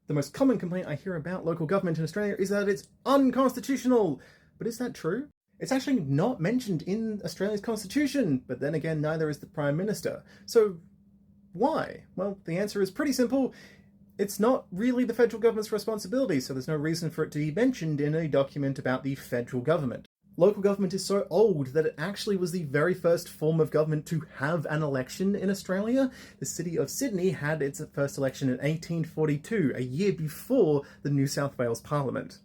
The most common complaint I hear about local government in Australia is that it's unconstitutional. But is that true? It's actually not mentioned in Australia's constitution, but then again, neither is the Prime Minister. So why? Well, the answer is pretty simple. It's not really the federal government's responsibility, so there's no reason for it to be mentioned in a document about the federal government. Local government is so old that it actually was the very first form of government to have an election in Australia. The city of Sydney had its first election in 1842, a year before the New South Wales Parliament.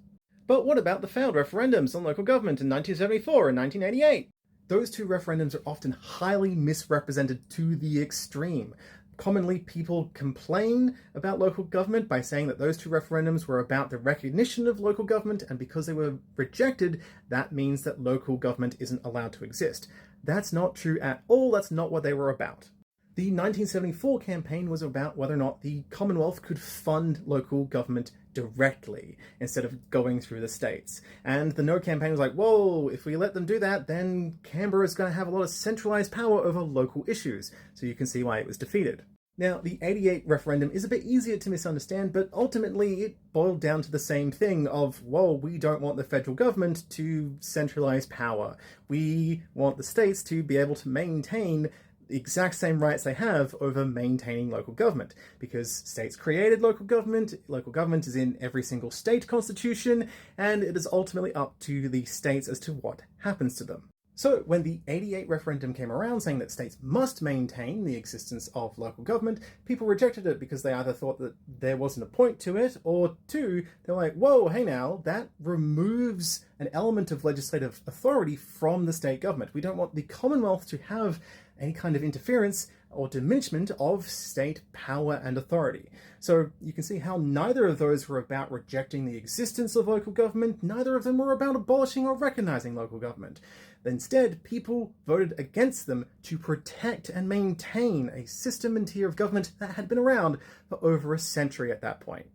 But what about the failed referendums on local government in 1974 and 1988? Those two referendums are often highly misrepresented to the extreme. Commonly, people complain about local government by saying that those two referendums were about the recognition of local government, and because they were rejected, that means that local government isn't allowed to exist. That's not true at all. That's not what they were about. The 1974 campaign was about whether or not the Commonwealth could fund local government directly instead of going through the states. And the No campaign was like, whoa, if we let them do that, then Canberra's going to have a lot of centralised power over local issues. So you can see why it was defeated. Now, the 88 referendum is a bit easier to misunderstand, but ultimately it boiled down to the same thing of, whoa, we don't want the federal government to centralise power. We want the states to be able to maintain the exact same rights they have over maintaining local government, because states created local government is in every single state constitution, and it is ultimately up to the states as to what happens to them. So when the 88 referendum came around saying that states must maintain the existence of local government, people rejected it because they either thought that there wasn't a point to it, or two, they're like, whoa, hey now, that removes an element of legislative authority from the state government. We don't want the Commonwealth to have any kind of interference or diminishment of state power and authority. So you can see how neither of those were about rejecting the existence of local government, neither of them were about abolishing or recognising local government. Instead, people voted against them to protect and maintain a system and tier of government that had been around for over a century at that point.